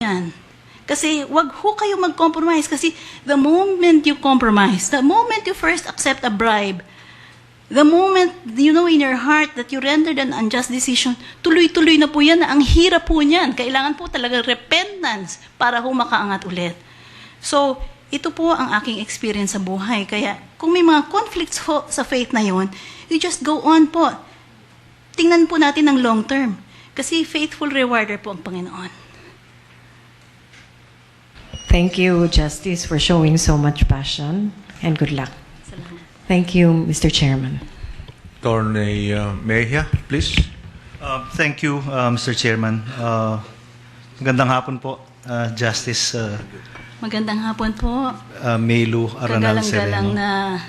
yan. Kasi wag ho kayo mag-compromise. Kasi the moment you compromise, the moment you first accept a bribe, the moment you know in your heart that you rendered an unjust decision, tuloy-tuloy na po yan. Ang hirap po niyan. Kailangan po talaga repentance para ho makaangat ulit. So, ito po ang aking experience sa buhay. Kaya, kung may mga conflicts ho sa faith na yon, you just go on po. Tingnan po natin ang long term. Kasi faithful rewarder po ang Panginoon. Thank you, Justice, for showing so much passion, and good luck. Salamat. Thank you, Mr. Chairman. Attorney Mejia, please. Thank you, Mr. Chairman. Magandang hapon po, Justice Magandang hapon po. Meilu Aranal Kagalang-galang Sereno. na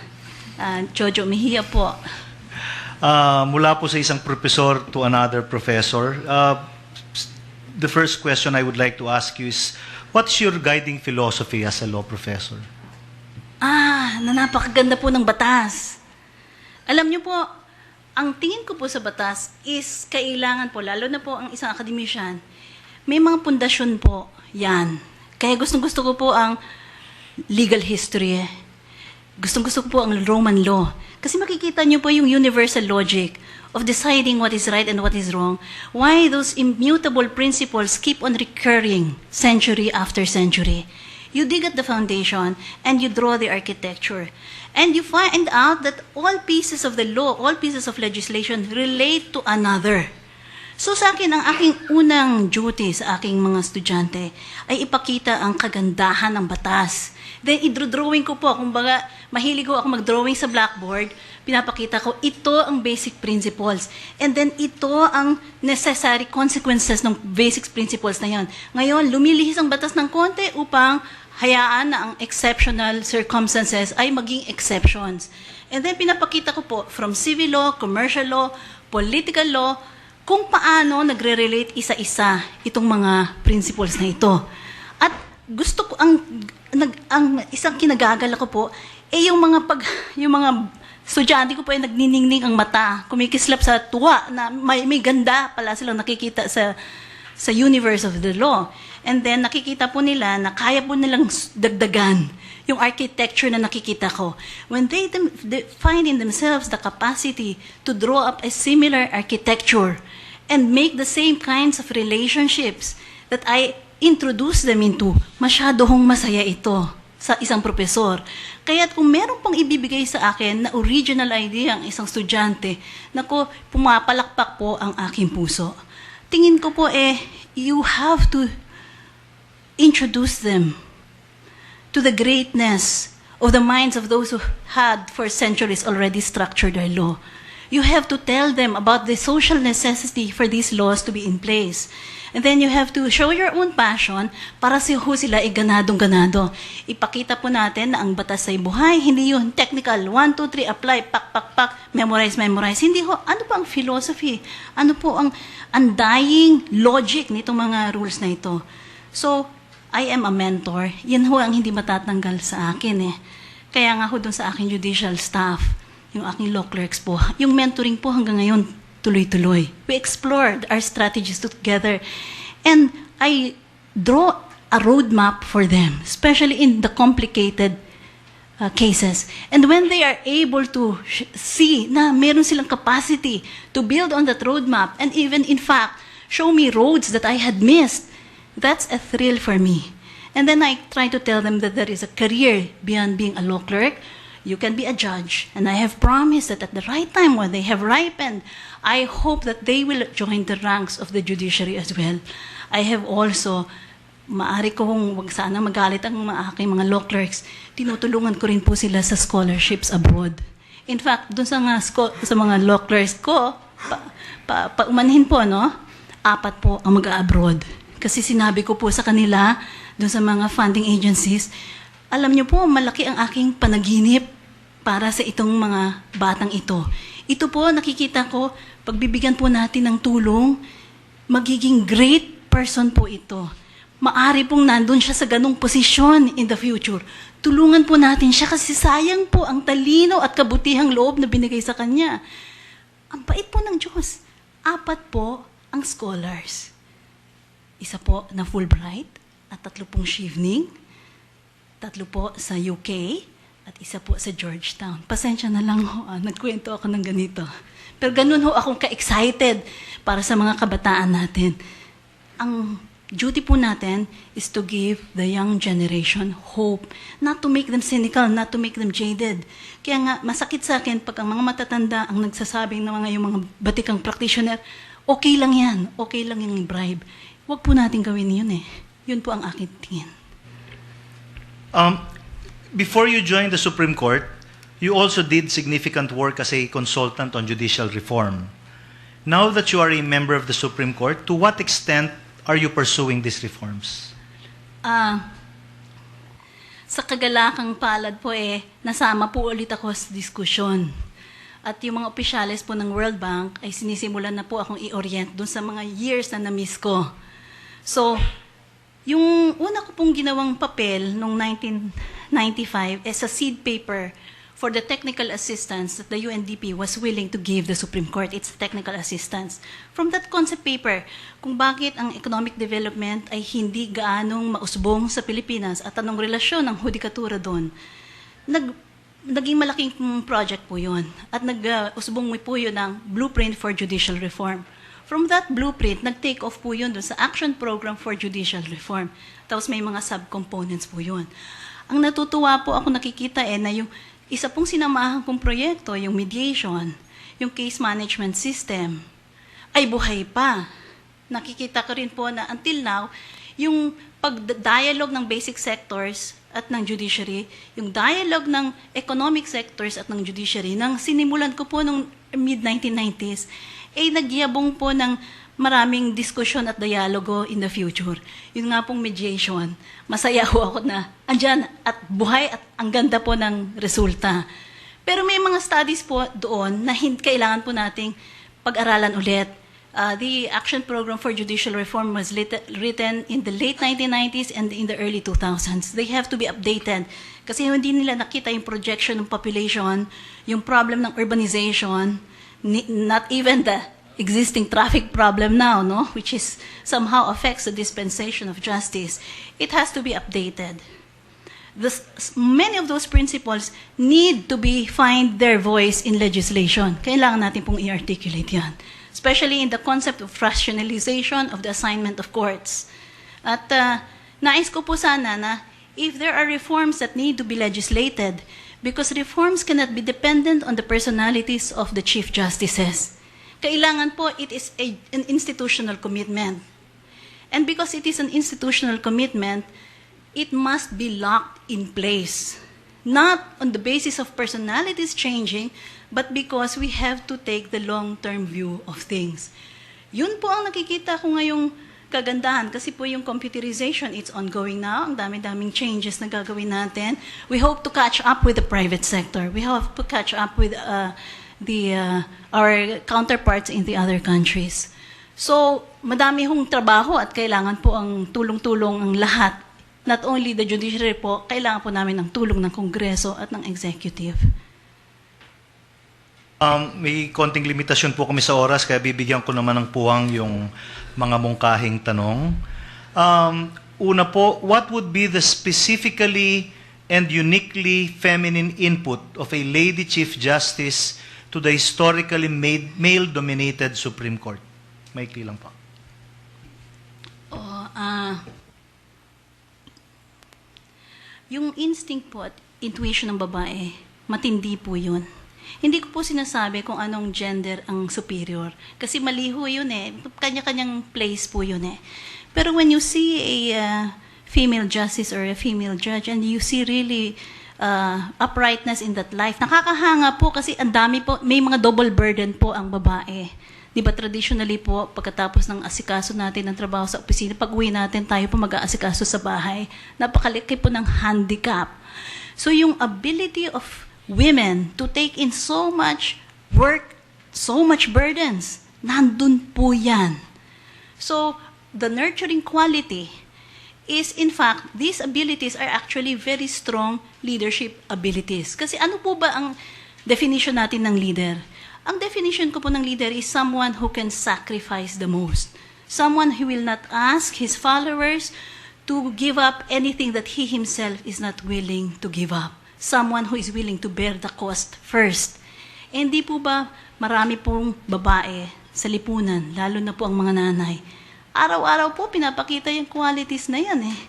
Jojo Mejia po. Mula po sa isang professor to another professor, the first question I would like to ask you is, what's your guiding philosophy as a law professor? Napakaganda po ng batas. Alam niyo po, ang tingin ko po sa batas is kailangan po, lalo na po ang isang academician, may mga pundasyon po yan. Kaya gustong-gusto ko po ang legal history. Gustong-gusto ko po ang Roman law. Kasi makikita niyo po yung universal logic of deciding what is right and what is wrong. Why those immutable principles keep on recurring century after century. You dig at the foundation and you draw the architecture. And you find out that all pieces of the law, all pieces of legislation relate to another. So sa akin, ang aking unang duty sa aking mga estudyante ay ipakita ang kagandahan ng batas. Then, i-drawing ko po. Kumbaga, mahilig ko ako mag-drawing sa blackboard. Pinapakita ko, ito ang basic principles. And then, ito ang necessary consequences ng basic principles na yan. Ngayon, lumilihis ang batas ng konti upang hayaan na ang exceptional circumstances ay maging exceptions. And then, pinapakita ko po, from civil law, commercial law, political law, kung paano nagre-relate isa-isa itong mga principles na ito. At gusto ko ang isang kinagagala ko po yung mga estudyante ko po ay nagniningning ang mata, kumikislap sa tuwa na may ganda pala silang nakikita sa universe of the law. And then nakikita po nila na kaya po nilang dagdagan yung architecture na nakikita ko. When they find in themselves the capacity to draw up a similar architecture and make the same kinds of relationships that I introduce them into, masyado hong masaya ito sa isang profesor. Kaya kung meron pong ibibigay sa akin na original idea ang isang estudyante, naku, pumapalakpak po ang aking puso. Tingin ko po you have to introduce them to the greatness of the minds of those who had for centuries already structured our law. You have to tell them about the social necessity for these laws to be in place. And then you have to show your own passion para sila ay ganadong-ganado. Ipakita po natin na ang batas ay buhay, hindi yun technical, 1, 2, 3, apply, pak, memorize. Hindi ho, ano po ang philosophy? Ano po ang undying logic nitong mga rules na ito? So, I am a mentor. Yan ho ang hindi matatanggal sa akin Kaya nga ho dun sa aking judicial staff, yung aking law clerks po, yung mentoring po hanggang ngayon, tuloy-tuloy. We explored our strategies together. And I draw a roadmap for them, especially in the complicated cases. And when they are able to see na meron silang capacity to build on that roadmap and even, in fact, show me roads that I had missed, that's a thrill for me. And then I try to tell them that there is a career beyond being a law clerk. You can be a judge. And I have promised that at the right time when they have ripened, I hope that they will join the ranks of the judiciary as well. I have also, maari kong wag sana magalit ang aking mga law clerks, tinutulungan ko rin po sila sa scholarships abroad. In fact, dun sa mga law clerks ko, paumanhin po, 4 po ang mag-abroad. Kasi sinabi ko po sa kanila, dun sa mga funding agencies, alam niyo po, malaki ang aking panaginip para sa itong mga batang ito. Ito po, nakikita ko, pagbibigyan po natin ng tulong, magiging great person po ito. Maari pong nandun siya sa ganung posisyon in the future. Tulungan po natin siya kasi sayang po ang talino at kabutihang loob na binigay sa kanya. Ang bait po ng Diyos. 4 po ang scholars. Isa po na Fulbright, at 3 pong shivning, 3 po sa UK, at 1 po sa Georgetown. Pasensya na lang ho, nagkwento ako ng ganito. Pero ganun ho akong ka-excited para sa mga kabataan natin. Ang duty po natin is to give the young generation hope. Not to make them cynical, not to make them jaded. Kaya nga, masakit sa akin pag ang mga matatanda ang nagsasabing ng yung mga batikang practitioner, okay lang yan, okay lang yung bribe. Huwag po natin gawin yun eh. Yun po ang aking tingin. Before you joined the Supreme Court, you also did significant work as a consultant on judicial reform. Now that you are a member of the Supreme Court, to what extent are you pursuing these reforms? Sa kagalakang palad po nasama po ulit ako sa diskusyon. At yung mga opisyales po ng World Bank ay sinisimulan na po akong i-orient doon sa mga years na na-miss ko. So, yung una ko pong ginawang papel noong 1995 sa seed paper for the technical assistance that the UNDP was willing to give the Supreme Court. It's technical assistance. From that concept paper, kung bakit ang economic development ay hindi gaanong mausbong sa Pilipinas at anong relasyon ng hudikatura doon, naging malaking project po yun. At nag-usbong po yun ng Blueprint for Judicial Reform. From that blueprint, nag-take off po yun doon sa Action Program for Judicial Reform. Tapos may mga subcomponents po yun. Ang natutuwa po ako nakikita na yung isa pong sinamahan kong proyekto, yung mediation, yung case management system, ay buhay pa. Nakikita ko rin po na until now, yung pag-dialogue ng basic sectors at ng judiciary, yung dialogue ng economic sectors at ng judiciary, nang sinimulan ko po nung mid-1990s, ay nagyabong po ng maraming diskusyon at dialogo in the future. Yun nga pong mediation. Masaya ho ako na andyan at buhay at ang ganda po ng resulta. Pero may mga studies po doon na kailangan po nating pag-aralan ulit. The Action Program for Judicial Reform was written in the late 1990s and in the early 2000s. They have to be updated kasi hindi nila nakita yung projection ng population, yung problem ng urbanization, not even the existing traffic problem now, which is somehow affects the dispensation of justice. It has to be updated. Many of those principles need to find their voice in legislation. Kailangan natin pong i-articulate yan. Especially in the concept of rationalization of the assignment of courts. At nais ko po sana na if there are reforms that need to be legislated, because reforms cannot be dependent on the personalities of the Chief Justices. Kailangan po, it is an institutional commitment. And because it is an institutional commitment, it must be locked in place. Not on the basis of personalities changing, but because we have to take the long-term view of things. Yun po ang nakikita ko ngayong kagandahan kasi po yung computerization, it's ongoing now. Ang dami-daming changes na gagawin natin. We hope to catch up with the private sector. We hope to catch up with our counterparts in the other countries. So, madami hong trabaho at kailangan po ang tulong-tulong ang lahat. Not only the judiciary po, kailangan po namin ng tulong ng Kongreso at ng executive. May konting limitasyon po kami sa oras, kaya bibigyan ko naman ng puwang yung mga mungkahing tanong. Una po, what would be the specifically and uniquely feminine input of a lady Chief Justice to the historically male-dominated Supreme Court? Maikli lang po. Yung instinct po at intuition ng babae, matindi po yun. Hindi ko po sinasabi kung anong gender ang superior. Kasi maliho yun kanya-kanyang place po yun Pero when you see a female justice or a female judge and you see really uprightness in that life, nakakahanga po kasi ang dami po, may mga double burden po ang babae. Di ba traditionally po, pagkatapos ng asikaso natin ng trabaho sa opisina, pag-uwi natin, tayo po mag-aasikaso sa bahay. Napakalaki po ng handicap. So yung ability of women to take in so much work, so much burdens, nandun po yan. So the nurturing quality is, in fact, these abilities are actually very strong leadership abilities. Kasi ano po ba ang definition natin ng leader? Ang definition ko po ng leader is someone who can sacrifice the most. Someone who will not ask his followers to give up anything that he himself is not willing to give up. Someone who is willing to bear the cost first. Eh, hindi po ba marami pong babae sa lipunan, lalo na po ang mga nanay, araw-araw po pinapakita yung qualities na yan eh.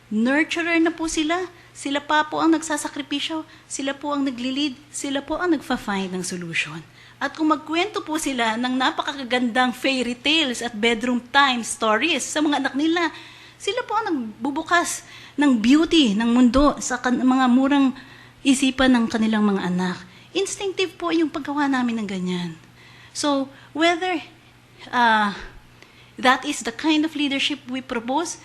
Nurturer na po sila. Sila pa po ang nagsasakripisyo. Sila po ang nagli-lead. Sila po ang nagfa-find ng solution. At kung magkwento po sila ng napakagandang fairy tales at bedroom time stories sa mga anak nila, sila po ang nagbubukas ng beauty ng mundo sa mga murang isipan ng kanilang mga anak. Instinctive po yung paggawa namin ng ganyan. So, whether that is the kind of leadership we propose,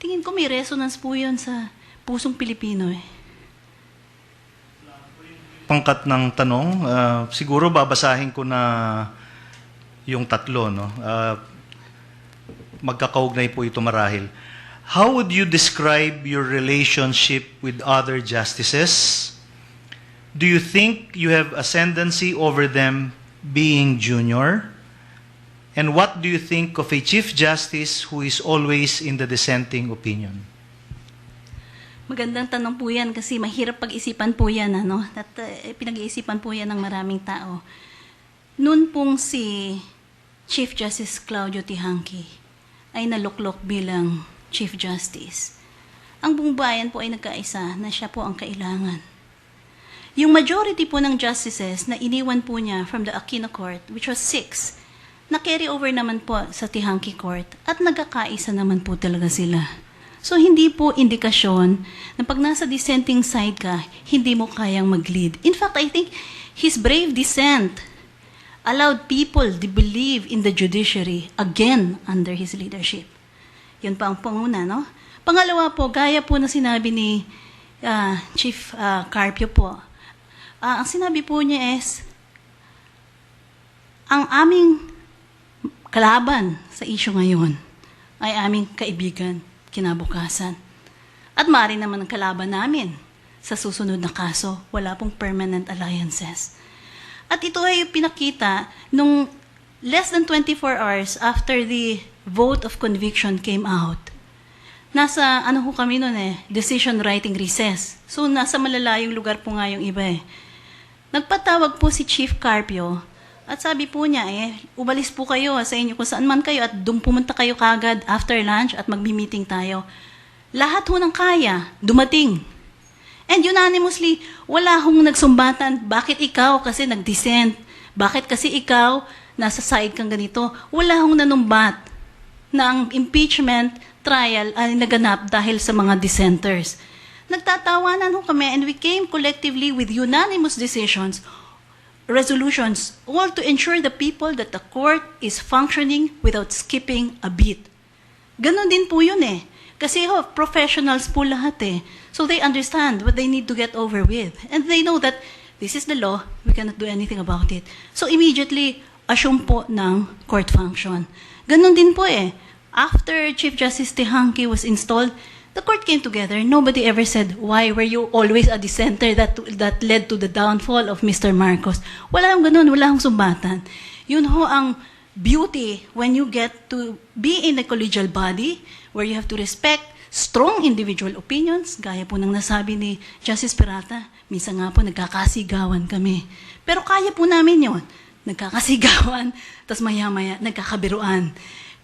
tingin ko may resonance po yun sa pusong Pilipino eh. Pangkat ng tanong, siguro babasahin ko na yung tatlo, no? Magkakaugnay po ito marahil. How would you describe your relationship with other justices? Do you think you have ascendancy over them being junior? And what do you think of a Chief Justice who is always in the dissenting opinion? Magandang tanong po yan kasi mahirap pag-isipan po yan, ano? At pinag-iisipan po yan ng maraming tao. Noon pong si Chief Justice Claudio Tihanki ay naluklok bilang Chief Justice, ang buong bayan po ay nagkaisa na siya po ang kailangan. Yung majority po ng justices na iniwan po niya from the Aquino Court, which was 6, na-carry over naman po sa Tihanki Court at nagkakaisa naman po talaga sila. So, hindi po indikasyon na pag nasa dissenting side ka, hindi mo kayang mag-lead. In fact, I think his brave dissent allowed people to believe in the judiciary again under his leadership. Yun pa ang panguna, no? Pangalawa po, gaya po na sinabi ni Chief Carpio po, ang sinabi po niya is, ang aming kalaban sa issue ngayon ay aming kaibigan kinabukasan. At maaari naman ang kalaban namin sa susunod na kaso. Wala pong permanent alliances. At ito ay pinakita nung less than 24 hours after the vote of conviction came out. Nasa, kami noon decision writing recess. So, nasa malalayong lugar po nga yung iba eh. Nagpatawag po si Chief Carpio at sabi po niya umalis po kayo sa inyo kung saan man kayo at doon pumunta kayo kagad after lunch at magbi-meeting tayo. Lahat ho ng kaya, dumating. And unanimously, wala hong nagsumbatan. Bakit ikaw kasi nag-dissent? Bakit kasi ikaw nasa side kang ganito? Wala hong nanumbat na ang impeachment trial ay naganap dahil sa mga dissenters. Nagtatawanan ho kami and we came collectively with unanimous resolutions, all to ensure the people that the court is functioning without skipping a beat. Ganon din po yun eh. Kasi professionals po lahat eh. So they understand what they need to get over with. And they know that this is the law, we cannot do anything about it. So immediately, assume po ng court function. Ganon din po eh. After Chief Justice Tihanki was installed, the court came together. Nobody ever said, why were you always a dissenter that led to the downfall of Mr. Marcos? Wala hong ganun, wala hong sumbatan. Yun ho ang beauty when you get to be in a collegial body where you have to respect strong individual opinions, gaya po ng nasabi ni Justice Peralta, minsan nga po nagkakasigawan kami. Pero kaya po namin yon. Nagkakasigawan, tas maya-maya nagkakabiruan.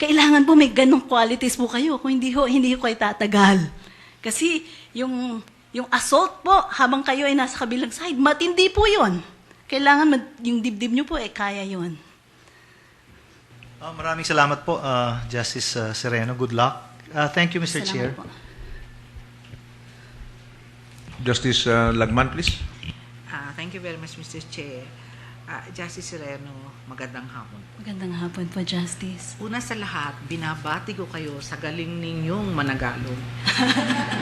Kailangan po may ganong qualities po kayo. Kung hindi ko kayo tatagal. Kasi yung assault po, habang kayo ay nasa kabilang side, matindi po yun. Kailangan yung dibdib nyo po, kaya yun. Maraming salamat po, Justice Sereno. Good luck. Thank you, Mr. Chair. Po. Justice Lagman, please. Thank you very much, Mr. Chair. Justice Sereno, magandang hapon. Magandang hapon po, Justice. Una sa lahat, binabati ko kayo sa galing ninyong managalog.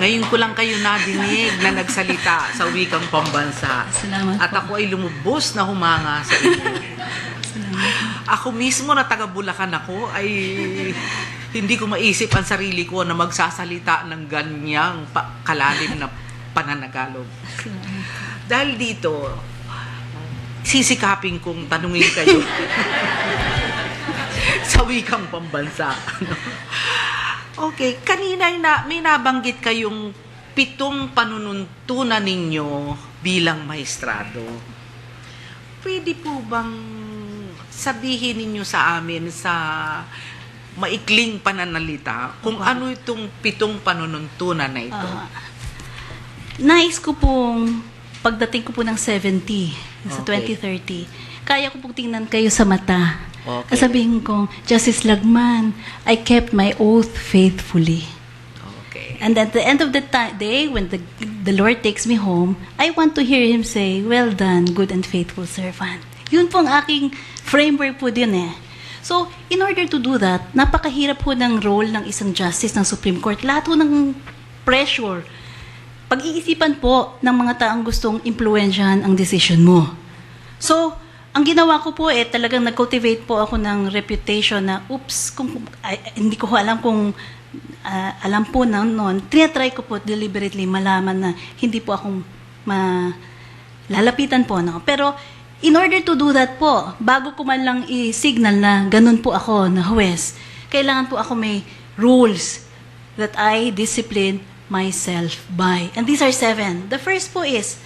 Ngayon ko lang kayo nadinig na nagsalita sa wikang pambansa. Salamat At po. ako ay lumubos na humanga sa inyo. Salamat. Ako mismo na taga Bulacan ako ay hindi ko maisip ang sarili ko na magsasalita ng ganyang kalalim na pananagalog. Salamat. Dahil dito, sisikapin kong tanungin kayo sa wikang pambansa. Okay, kanina may nabanggit kayong 7 panununtunan ninyo bilang maestrado. Pwede po bang sabihin ninyo sa amin sa maikling pananalita kung ano itong 7 panununtunan na ito? Nais ko pong, pagdating ko po ng 70, sa Okay. 2030, kaya ko pong tingnan kayo sa mata. Okay. At sabihin ko, Justice Lagman, I kept my oath faithfully. Okay. And at the end of the day, when the Lord takes me home, I want to hear Him say, well done, good and faithful servant. Yun po ang aking framework po din eh. So, in order to do that, napakahirap po ng role ng isang justice ng Supreme Court. Lahat po ng pressure, pag-iisipan po ng mga taong gustong impluensyahan ang decision mo. So, ang ginawa ko po talagang nag-cultivate po ako ng reputation na, hindi ko alam kung alam po na noon, tinatry ko po deliberately malaman na hindi po akong lalapitan po. No? Pero, in order to do that po, bago ko man lang i-signal na ganun po ako na huwes, kailangan po ako may rules that I discipline myself by. And these are 7. The first po is,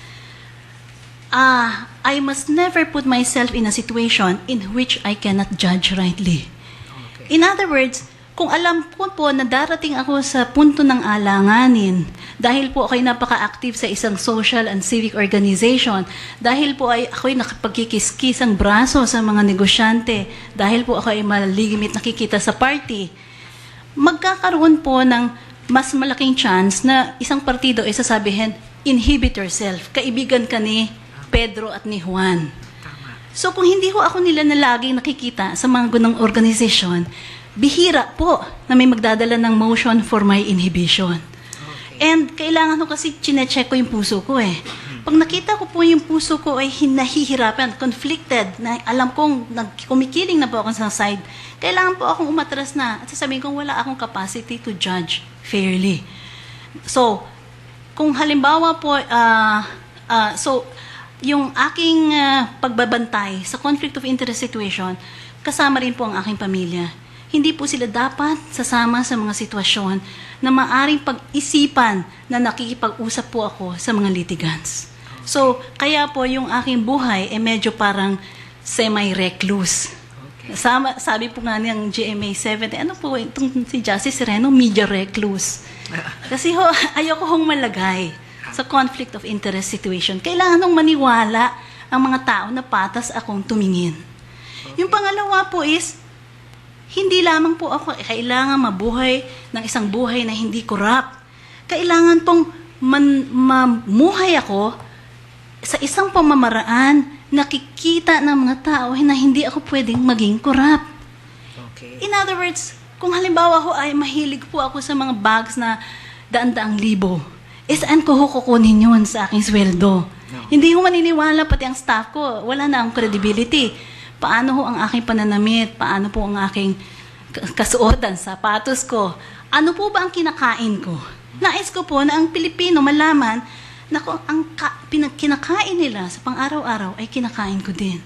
I must never put myself in a situation in which I cannot judge rightly. In other words, kung alam ko po na darating ako sa punto ng alanganin, dahil po ako'y napaka-active sa isang social and civic organization, dahil po ako'y nakapagkikiskis ang braso sa mga negosyante, dahil po ako'y maligimit nakikita sa party, magkakaroon po ng mas malaking chance na isang partido ay sasabihin, inhibit yourself, kaibigan ka ni Pedro at ni Juan. So kung hindi ho ako nila na laging nakikita sa mga gunang organisasyon, bihira po na may magdadala ng motion for my inhibition. And kailangan ko kasi chinecheck ko yung puso ko eh. Pag nakita ko po yung puso ko ay nahihirapan, conflicted, na alam kong kumikiling na po ako sa side, kailangan po akong umatras na at sasabihin kong wala akong capacity to judge fairly. So, kung halimbawa po, yung aking pagbabantay sa conflict of interest situation, kasama rin po ang aking pamilya. Hindi po sila dapat sasama sa mga sitwasyon na maaring pag-isipan na nakikipag-usap po ako sa mga litigants. So, kaya po yung aking buhay medyo parang semi-recluse. Sabi po nga niyang GMA 70, ano po itong si Justice Sereno, media recluse. Kasi ayoko hong malagay sa conflict of interest situation. Kailangan nung maniwala ang mga tao na patas akong tumingin. Yung pangalawa po is, hindi lamang po ako kailangan mabuhay ng isang buhay na hindi corrupt. Kailangan pong mamuhay ako sa isang pamamaraan nakikita ng mga tao na hindi ako pwedeng maging corrupt. Okay. In other words, kung halimbawa ho ay mahilig po ako sa mga bags na daan-daang libo, saan ko ho kukunin yun sa aking sweldo? No. Hindi ho maniniwala pati ang staff ko. Wala na akong credibility. Paano ho ang aking pananamit? Paano po ang aking kasuotan, sapatos ko? Ano po ba ang kinakain ko? Nais ko po na ang Pilipino malaman na kung ang kinakain nila sa pang-araw-araw ay kinakain ko din.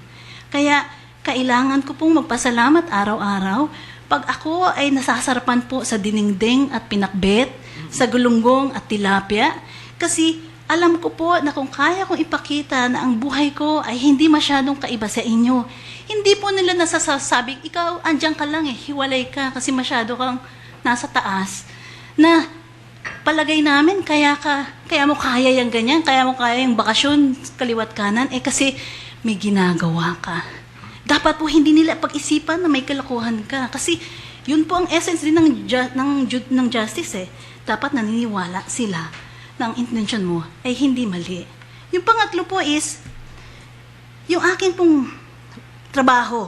Kaya kailangan ko pong magpasalamat araw-araw pag ako ay nasasarapan po sa dinengdeng at pinakbet, sa gulunggong at tilapia, kasi alam ko po na kung kaya kong ipakita na ang buhay ko ay hindi masyadong kaiba sa inyo, hindi po nila nasasabing, ikaw, andyan ka lang hiwalay ka kasi masyado kang nasa taas, na palagay namin, kaya mo kaya yung ganyan, kaya mo kaya yung bakasyon, kaliwat kanan, kasi may ginagawa ka. Dapat po hindi nila pag-isipan na may kalokohan ka, kasi yun po ang essence din ng justice Dapat naniniwala sila na ang intention mo ay hindi mali. Yung pangatlo po is, yung akin pong trabaho.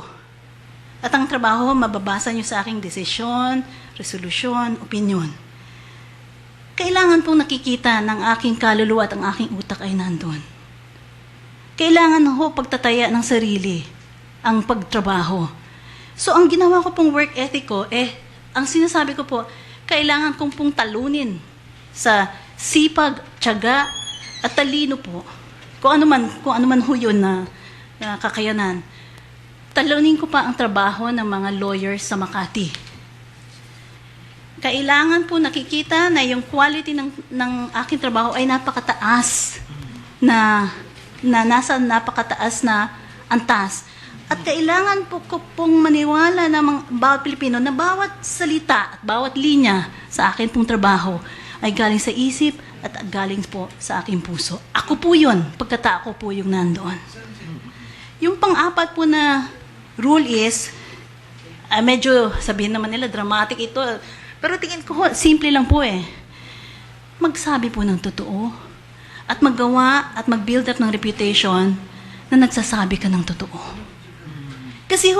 At ang trabaho, mababasa nyo sa aking desisyon, resolusyon, opinion. Kailangan pong nakikita ng aking kaluluwa at ang aking utak ay nandun. Kailangan ho pagtataya ng sarili ang pagtrabaho. So, ang ginawa ko pong work ethic ko, ang sinasabi ko po, kailangan kong pong talunin sa sipag, tiyaga, at talino po. Kung ano man ho yun na kakayanan. Talunin ko pa ang trabaho ng mga lawyers sa Makati. kailangan po nakikita na yung quality ng aking trabaho ay napakataas na nasa napakataas na antas. At kailangan po ko pong maniwala na bawat Pilipino na bawat salita at bawat linya sa akin pong trabaho ay galing sa isip at galing po sa aking puso. Ako po yun, pagkatao po yung nandoon. Yung pang-apat po na rule is, medyo sabihin naman nila, dramatic ito. Pero tingin ko, simple lang po eh. Magsabi po ng totoo at maggawa at mag-build up ng reputation na nagsasabi ka ng totoo. Kasi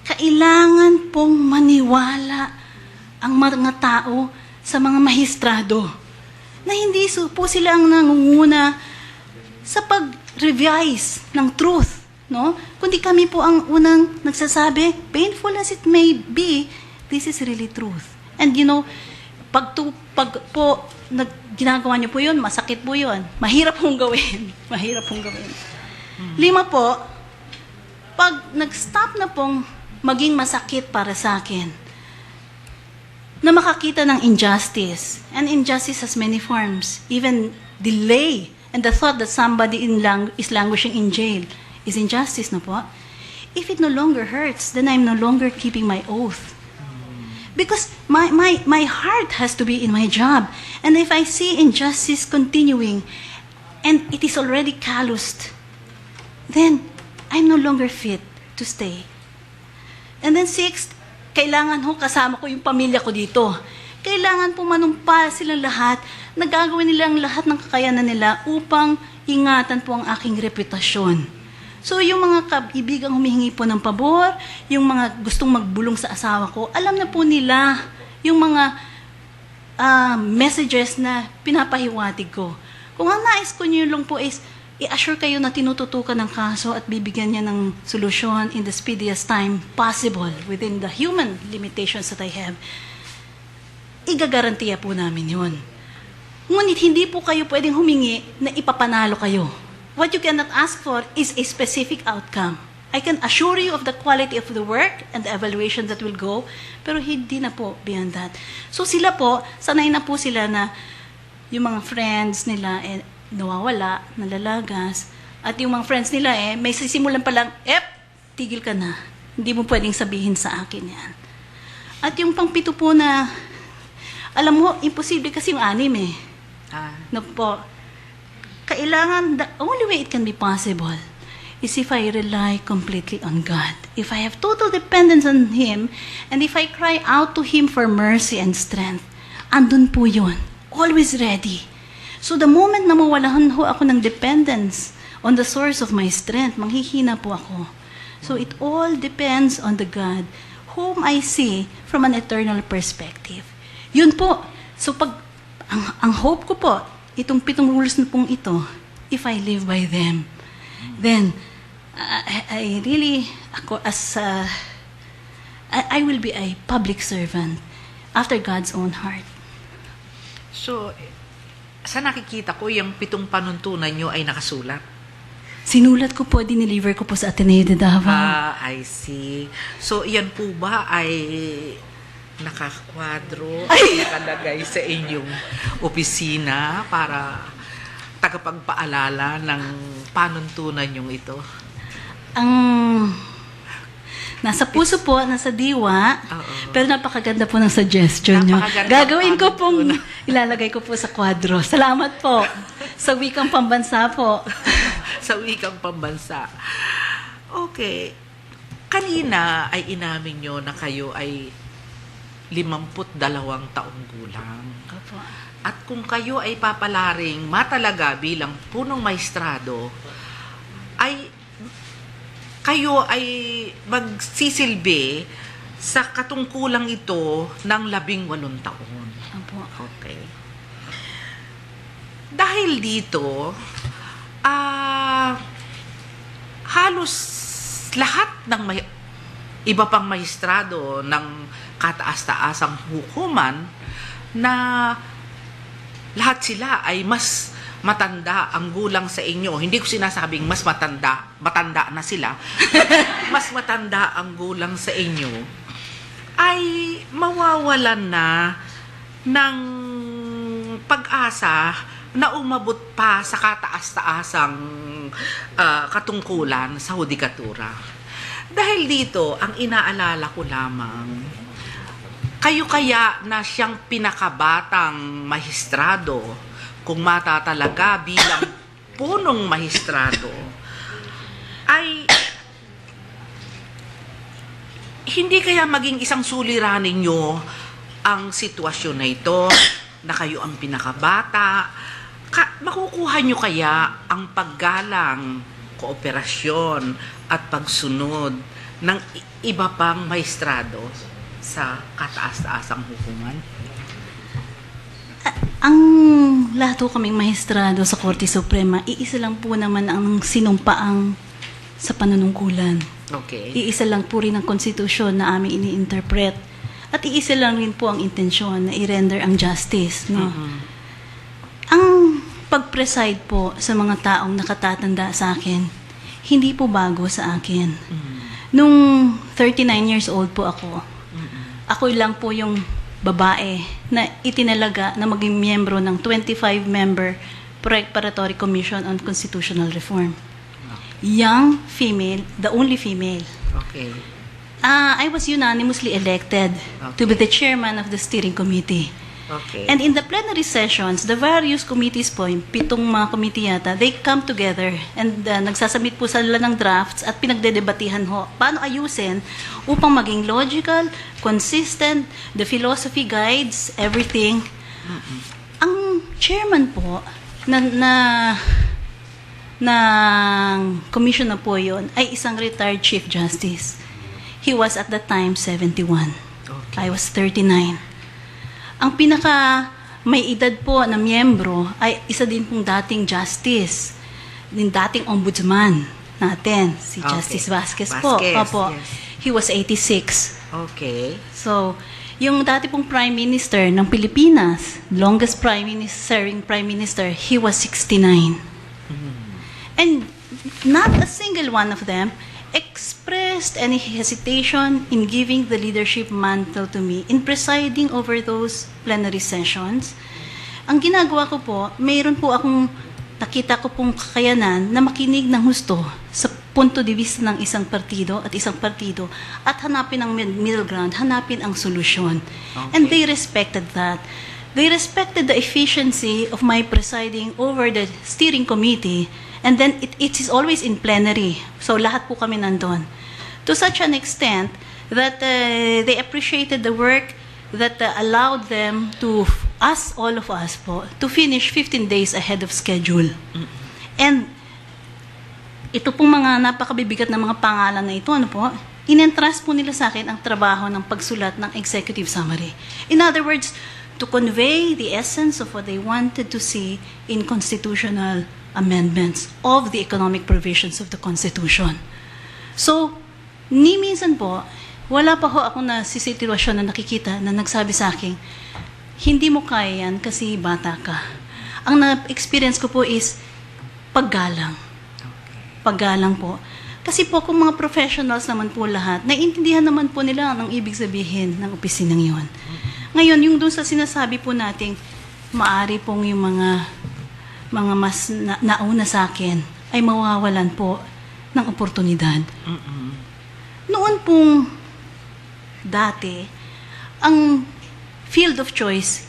kailangan pong maniwala ang mga tao sa mga mahistrado na hindi po sila ang nangunguna sa pag-revise ng truth, no? Kundi kami po ang unang nagsasabi, painful as it may be, this is really truth. And pag po ginagawa niyo po yun, masakit po yun. Mahirap pong gawin. Mahirap pong gawin. 5 po, pag nag-stop na pong maging masakit para sa akin, na makakita ng injustice, and injustice has many forms, even delay, and the thought that somebody is languishing in jail is injustice, no po? If it no longer hurts, then I'm no longer keeping my oath. Because my heart has to be in my job. And if I see injustice continuing, and it is already calloused, then I'm no longer fit to stay. And then 6, kailangan kasama ko yung pamilya ko dito. Kailangan po manumpa silang lahat, nagagawin nila ang lahat ng kakayanan nila upang ingatan po ang aking reputasyon. So yung mga kaibigang humihingi po ng pabor, yung mga gustong magbulong sa asawa ko, alam na po nila yung mga messages na pinapahiwatig ko. Kung ang nais ko nyo lang po is i-assure kayo na tinututukan ng kaso at bibigyan niya ng solusyon in the speediest time possible within the human limitations that I have, igagarantiya po namin yun. Ngunit hindi po kayo pwedeng humingi na ipapanalo kayo. What you cannot ask for is a specific outcome. I can assure you of the quality of the work and the evaluation that will go, pero hindi na po beyond that. So sila po, sanay na po sila na yung mga friends nila nawawala, nalalagas, at yung mga friends nila may sisimulan pa lang, tigil ka na. Hindi mo pwedeng sabihin sa akin yan. At yung pang-7 po na, alam mo, imposible kasi yung 6 No po. Kailangan, the only way it can be possible is if I rely completely on God. If I have total dependence on Him, and if I cry out to Him for mercy and strength, andun po yun. Always ready. So the moment na mawalahan ako ng dependence on the source of my strength, manghihina po ako. So it all depends on the God whom I see from an eternal perspective. Yun po. So pag ang hope ko po, itong 7 rules na pong ito, if I live by them, then I really, I will be a public servant after God's own heart. So, sa nakikita ko, yung 7 panuntunan nyo ay nakasulat. Sinulat ko po, dineliver ko po sa Ateneo de Davao. I see. So, yan po ba ay nakakwadro, nakalagay sa inyong opisina para tagapagpaalala ng panuntunan yung ito? Nasa puso po, nasa diwa, Oo. pero napakaganda po ng suggestion nyo. Napakaganda Gagawin ko po. pong, ilalagay ko po sa kwadro. Salamat po. Sa wikang pambansa po. Sa wikang pambansa. Okay. Kanina ay inamin nyo na kayo ay 52 taong gulang. Opo. At kung kayo ay papalaring matalaga bilang punong maestrado, ay kayo ay magsisilbi sa katungkulang ito ng 18 taon. Opo. Okay. Dahil dito, halos lahat ng iba pang maestrado ng kataas-taasang hukuman na lahat sila ay mas matanda ang gulang sa inyo. Hindi ko sinasabing mas matanda na sila. Mas matanda ang gulang sa inyo. ay mawawalan na ng pag-asa na umabot pa sa kataas-taasang katungkulan sa hudikatura. Dahil dito, ang inaalala ko lamang, kayo kaya na siyang pinakabatang mahistrado, kung matatalaga bilang punong mahistrado, ay hindi kaya maging isang suliranin nyo ang sitwasyon na ito, na kayo ang pinakabata, makukuha nyo kaya ang paggalang, kooperasyon at pagsunod ng iba pang maestrado sa kataas-taasang hukuman? Ang lahat po kaming maestrado sa Korte Suprema, iisa lang po naman ang sinumpaang sa panunungkulan. Okay. Iisa lang po rin ang konstitusyon na aming ini-interpret. At iisa lang rin po ang intensyon na i-render ang justice. No? Ang pag-preside po sa mga taong nakatatanda sa akin, hindi po bago sa akin. Nung 39 years old po ako, ako lang po yung babae na itinalaga na maging miyembro ng 25-member Preparatory Commission on Constitutional Reform. Young female, the only female. Okay. I was unanimously elected to be the chairman of the steering committee. Okay. And in the plenary sessions, the various committees po, yung 7 mga committee yata, they come together and nagsasubmit po sila ng drafts at pinagdedebatihan ho. Paano ayusin upang maging logical, consistent, the philosophy guides, everything. Ang chairman po ng commission na po yun ay isang retired Chief Justice. He was at that time 71. Okay. I was 39. Ang pinaka may edad po na miyembro ay isa din pong dating justice, din dating ombudsman natin, si Okay. Justice Vasquez po. Vasquez, Opo. yes. He was 86. Okay. So, yung dati pong Prime Minister ng Pilipinas, longest serving Prime Minister, he was 69. And not a single one of them expressed any hesitation in giving the leadership mantle to me in presiding over those plenary sessions. Ang ginagawa ko po, mayroon po akong nakita ko pong kakayanan na makinig ng husto sa punto de vista ng isang partido at hanapin ang middle ground, hanapin ang solusyon. And they respected that. They respected the efficiency of my presiding over the steering committee. And then it is always in plenary. So lahat po kami nandun. To such an extent that they appreciated the work that allowed them to, all of us po, to finish 15 days ahead of schedule. And ito pong mga napakabibigat na mga pangalan na ito, ano po, in-entrust po nila sa akin ang trabaho ng pagsulat ng executive summary. In other words, to convey the essence of what they wanted to see in constitutional amendments of the economic provisions of the Constitution. So, ni minsan po, wala pa ho ako na sitwasyon na nakikita na nagsabi sa akin, hindi mo kaya yan kasi bata ka. Ang na-experience ko po is paggalang. Paggalang po. Kasi po kung mga professionals naman po lahat, naiintindihan naman po nila ang ibig sabihin ng opisinang yun. Ngayon, yung doon sa sinasabi po nating maari pong yung mga mas nauna sa akin ay mawawalan po ng oportunidad. Noon pong dati, ang field of choice,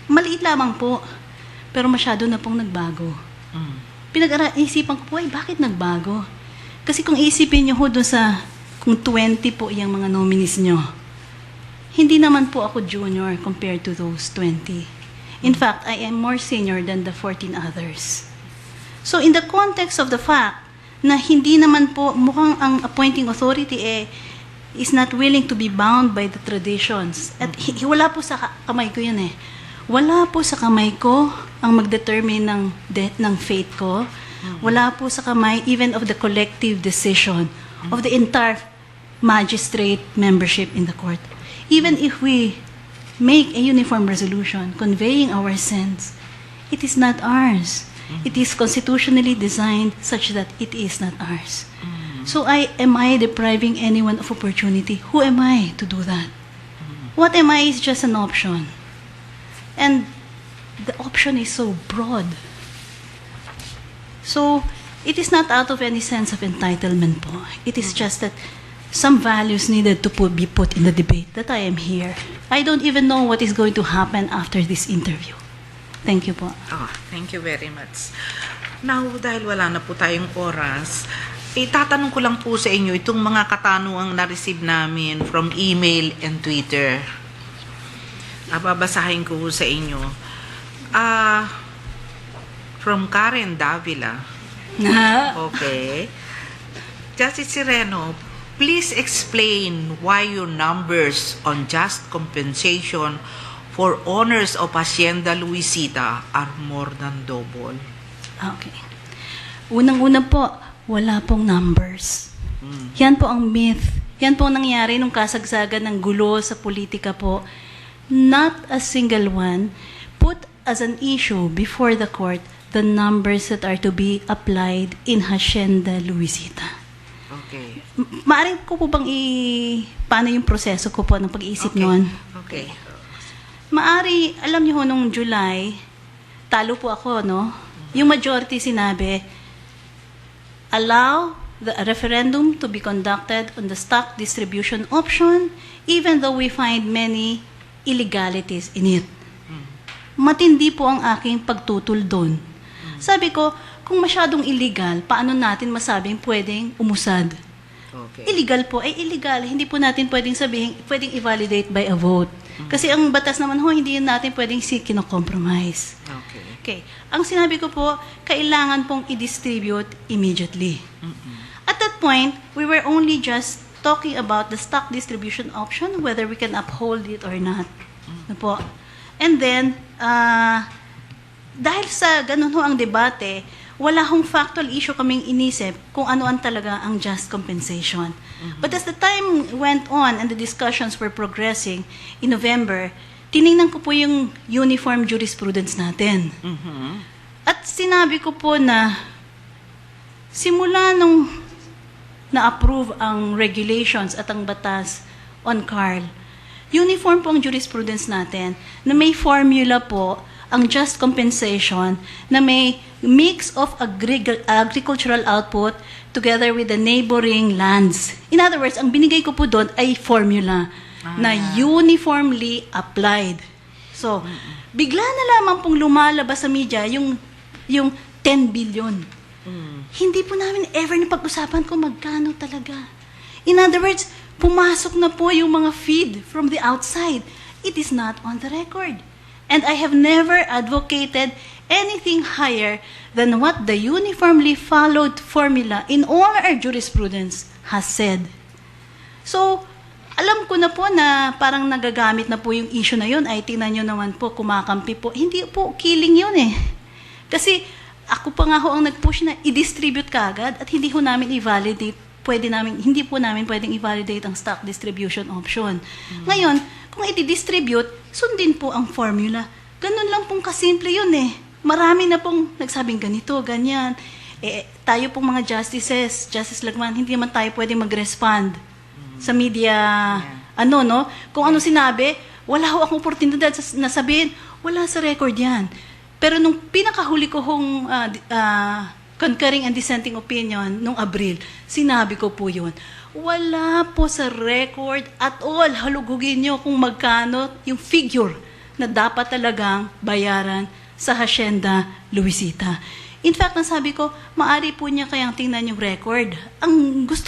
maliit lamang po, pero masyado na pong nagbago. Pinag-isipan ko po, ay bakit nagbago? Kasi kung isipin nyo ho doon sa, kung 20 po yung mga nominees nyo, hindi naman po ako junior compared to those 20. In fact, I am more senior than the 14 others. So in the context of the fact na hindi naman po mukhang ang appointing authority is not willing to be bound by the traditions. At wala po sa kamay ko yun eh. Wala po sa kamay ko ang mag-determine ng fate ko. Wala po sa kamay even of the collective decision of the entire magistrate membership in the court. Even if we make a uniform resolution conveying our sense, it is not ours. It is constitutionally designed such that it is not ours. So am I depriving anyone of opportunity? Who am I to do that? What am I is just an option. And the option is so broad. So, it is not out of any sense of entitlement po. It is just that some values needed to be put in the debate that I am here. I don't even know what is going to happen after this interview. Thank you po. Thank you very much. Now, dahil wala na po tayong oras, itatanong ko lang po sa inyo itong mga katanungang na-receive namin from email and Twitter. Babasahin ko sa inyo. From Karen Davila. Okay. Justice Sireno, please explain why your numbers on just compensation for owners of Hacienda Luisita are more than double. Okay. Unang-una po, wala pong numbers. Yan po ang myth. Yan po ang nangyari nung kasagsagan ng gulo sa politika po. Not a single one put as an issue before the court the numbers that are to be applied in Hacienda Luisita. Okay. Maaari ko po bang paano yung proseso ko po ng pag-iisip noon? Okay. Maari, alam niyo ho, nung July, talo po ako, no? Yung majority sinabi, allow the referendum to be conducted on the stock distribution option even though we find many illegalities in it. Matindi po ang aking pagtutol doon. Sabi ko, kung masyadong illegal, paano natin masabing pwedeng umusad? Okay. Illegal po ay illegal. Hindi po natin pwedeng sabihin, pwedeng i-validate by a vote. Kasi ang batas naman ho, hindi yun natin pwedeng kino-compromise. Okay. Okay. Ang sinabi ko po, kailangan pong i-distribute immediately. At that point, we were only just talking about the stock distribution option, whether we can uphold it or not. Ano po? And then, dahil sa ganun ho ang debate, wala hong factual issue kaming inisip kung ano-an talaga ang just compensation. But as the time went on and the discussions were progressing, in November, tiningnan ko po yung uniform jurisprudence natin. At sinabi ko po na simula nung na-approve ang regulations at ang batas on CARL, uniform po ang jurisprudence natin na may formula po ang just compensation na may mix of agricultural output together with the neighboring lands. In other words, ang binigay ko po doon ay formula na uniformly applied. So, bigla na lamang pong lumalabas sa media yung 10 billion. Hindi po namin ever napag-usapan kung magkano talaga. In other words, pumasok na po yung mga feed from the outside. It is not on the record. And I have never advocated anything higher than what the uniformly followed formula in all our jurisprudence has said. So, alam ko na po na parang nagagamit na po yung issue na yun. Ay, tingnan nyo naman po, kumakampi po. Hindi po killing yun eh. Kasi ako pa nga ho ang nag-push na i-distribute kaagad at hindi ho namin i-validate. Hindi po namin pwedeng i-validate ang stock distribution option. Ngayon, kung i-distribute, sundin po ang formula. Ganun lang pong kasimple yun eh. Marami na pong nagsabing ganito, ganyan. Tayo pong mga justices, Justice Lagman, hindi naman tayo pwedeng mag-respond sa media, kung ano sinabi, wala ho akong oportunidad na sabihin, wala sa record yan. Pero nung pinakahuli ko hong concurring and dissenting opinion nung Abril, sinabi ko po yun. Wala po sa record at all. Halugugin nyo kung magkano yung figure na dapat talagang bayaran sa Hacienda Luisita. In fact, nasabi ko, maari po niya kayang tingnan yung record. Ang gusto